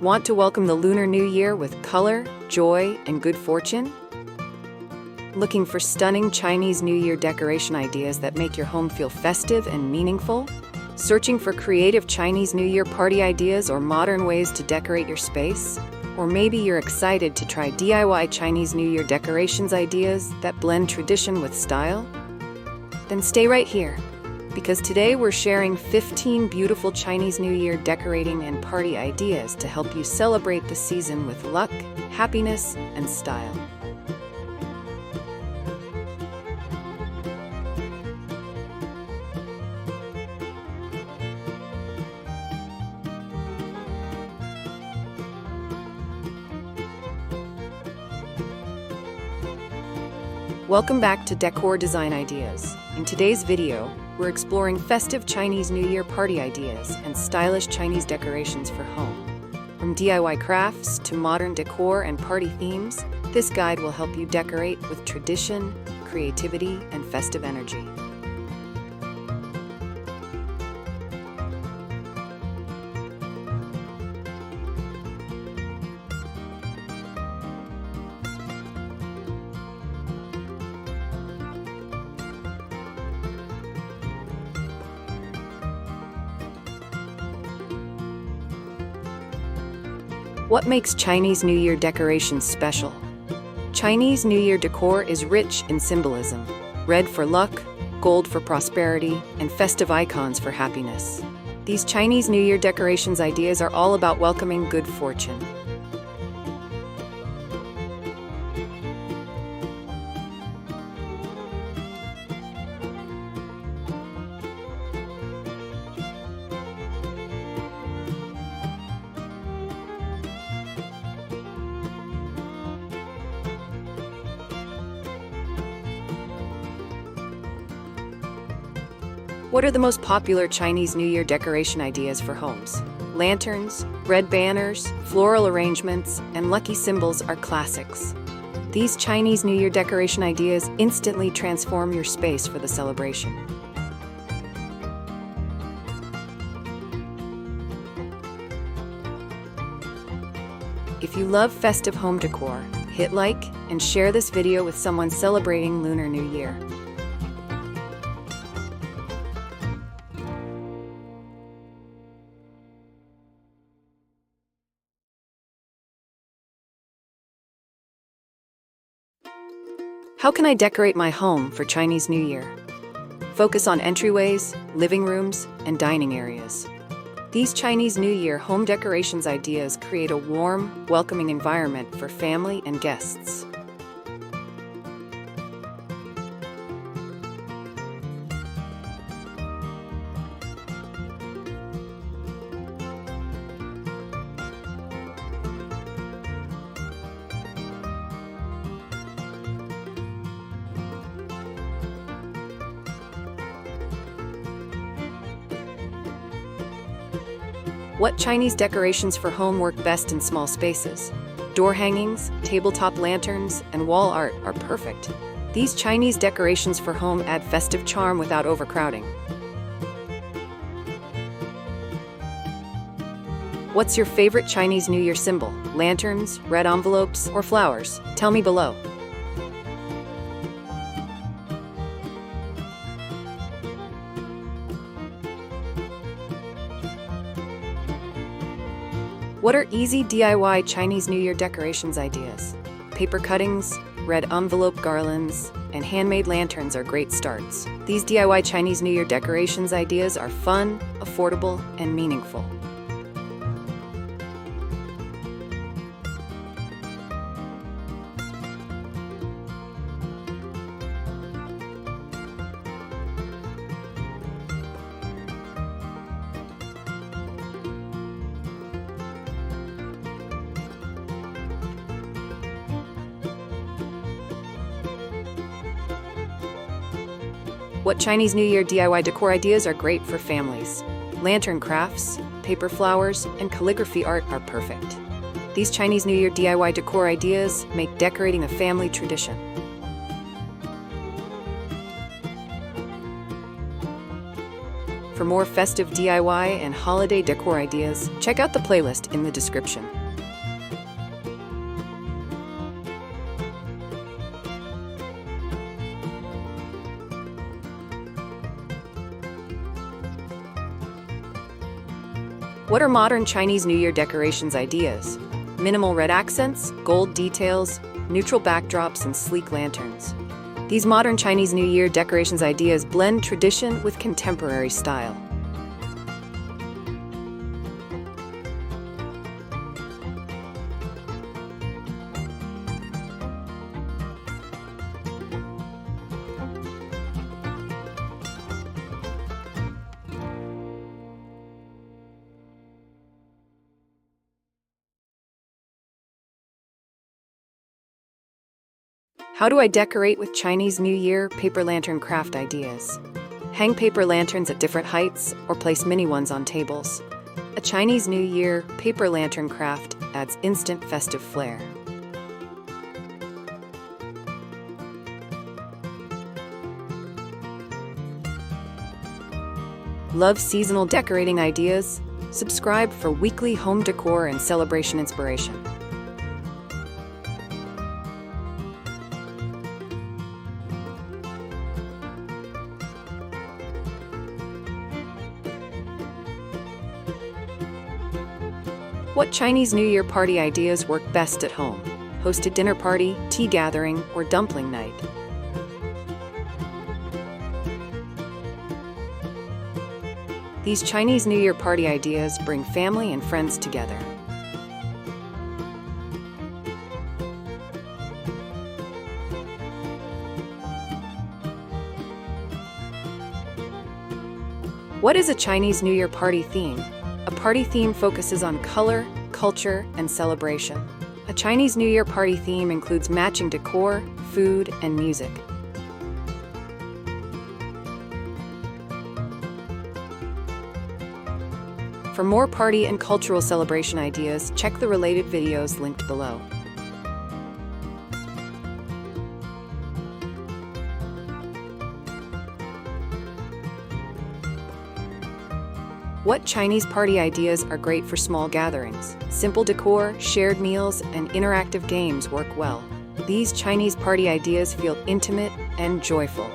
Want to welcome the Lunar New Year with color, joy, and good fortune? Looking for stunning Chinese New Year decoration ideas that make your home feel festive and meaningful? Searching for creative Chinese New Year party ideas or modern ways to decorate your space? Or maybe you're excited to try DIY Chinese New Year decorations ideas that blend tradition with style? Then stay right here, because today we're sharing 15 beautiful Chinese New Year decorating and party ideas to help you celebrate the season with luck, happiness, and style. Welcome back to Decor Design Ideas. In today's video, we're exploring festive Chinese New Year party ideas and stylish Chinese decorations for home. From DIY crafts to modern decor and party themes, this guide will help you decorate with tradition, creativity, and festive energy. What makes Chinese New Year decorations special? Chinese New Year decor is rich in symbolism. Red for luck, gold for prosperity, and festive icons for happiness. These Chinese New Year decorations ideas are all about welcoming good fortune. What are the most popular Chinese New Year decoration ideas for homes? Lanterns, red banners, floral arrangements, and lucky symbols are classics. These Chinese New Year decoration ideas instantly transform your space for the celebration. If you love festive home decor, hit like and share this video with someone celebrating Lunar New Year. How can I decorate my home for Chinese New Year? Focus on entryways, living rooms, and dining areas. These Chinese New Year home decorations ideas create a warm, welcoming environment for family and guests. What Chinese decorations for home work best in small spaces? Door hangings, tabletop lanterns, and wall art are perfect. These Chinese decorations for home add festive charm without overcrowding. What's your favorite Chinese New Year symbol? Lanterns, red envelopes, or flowers? Tell me below. What are easy DIY Chinese New Year decorations ideas? Paper cuttings, red envelope garlands, and handmade lanterns are great starts. These DIY Chinese New Year decorations ideas are fun, affordable, and meaningful. What Chinese New Year DIY decor ideas are great for families? Lantern crafts, paper flowers, and calligraphy art are perfect. These Chinese New Year DIY decor ideas make decorating a family tradition. For more festive DIY and holiday decor ideas, check out the playlist in the description. What are modern Chinese New Year decorations ideas? Minimal red accents, gold details, neutral backdrops, and sleek lanterns. These modern Chinese New Year decorations ideas blend tradition with contemporary style. How do I decorate with Chinese New Year paper lantern craft ideas? Hang paper lanterns at different heights or place mini ones on tables. A Chinese New Year paper lantern craft adds instant festive flair. Love seasonal decorating ideas? Subscribe for weekly home decor and celebration inspiration. What Chinese New Year party ideas work best at home? Hosted dinner party, tea gathering, or dumpling night? These Chinese New Year party ideas bring family and friends together. What is a Chinese New Year party theme? A party theme focuses on color, culture, and celebration. A Chinese New Year party theme includes matching decor, food, and music. For more party and cultural celebration ideas, check the related videos linked below. What Chinese party ideas are great for small gatherings? Simple decor, shared meals, and interactive games work well. These Chinese party ideas feel intimate and joyful.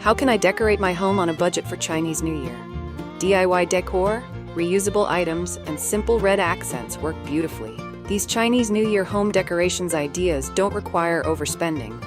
How can I decorate my home on a budget for Chinese New Year? DIY decor, reusable items, and simple red accents work beautifully. These Chinese New Year home decorations ideas don't require overspending.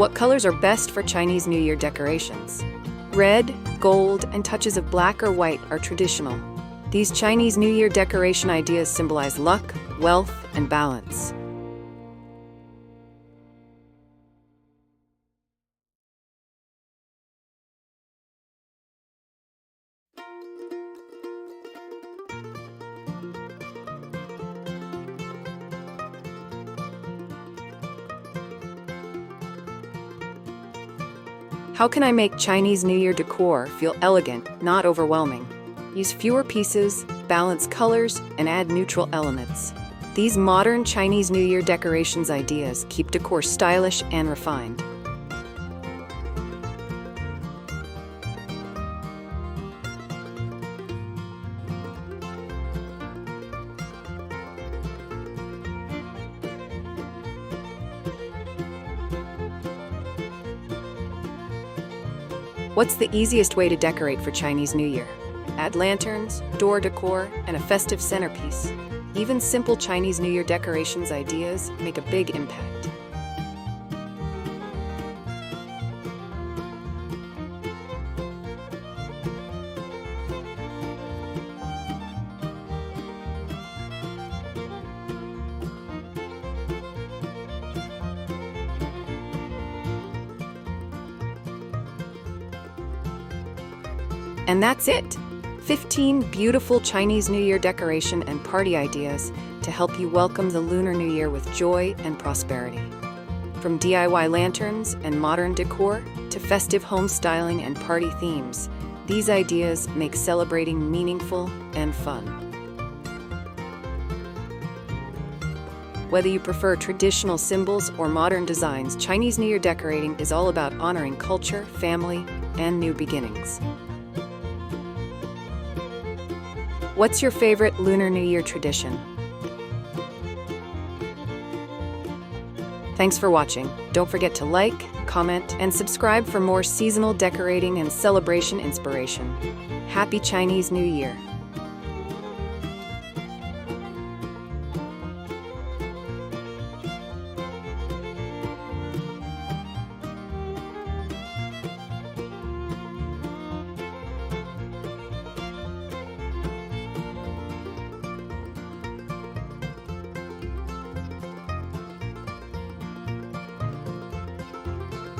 What colors are best for Chinese New Year decorations? Red, gold, and touches of black or white are traditional. These Chinese New Year decoration ideas symbolize luck, wealth, and balance. How can I make Chinese New Year decor feel elegant, not overwhelming? Use fewer pieces, balance colors, and add neutral elements. These modern Chinese New Year decorations ideas keep decor stylish and refined. What's the easiest way to decorate for Chinese New Year? Add lanterns, door decor, and a festive centerpiece. Even simple Chinese New Year decorations ideas make a big impact. And that's it! 15 beautiful Chinese New Year decoration and party ideas to help you welcome the Lunar New Year with joy and prosperity. From DIY lanterns and modern decor to festive home styling and party themes, these ideas make celebrating meaningful and fun. Whether you prefer traditional symbols or modern designs, Chinese New Year decorating is all about honoring culture, family, and new beginnings. What's your favorite Lunar New Year tradition? Thanks for watching. Don't forget to like, comment, and subscribe for more seasonal decorating and celebration inspiration. Happy Chinese New Year!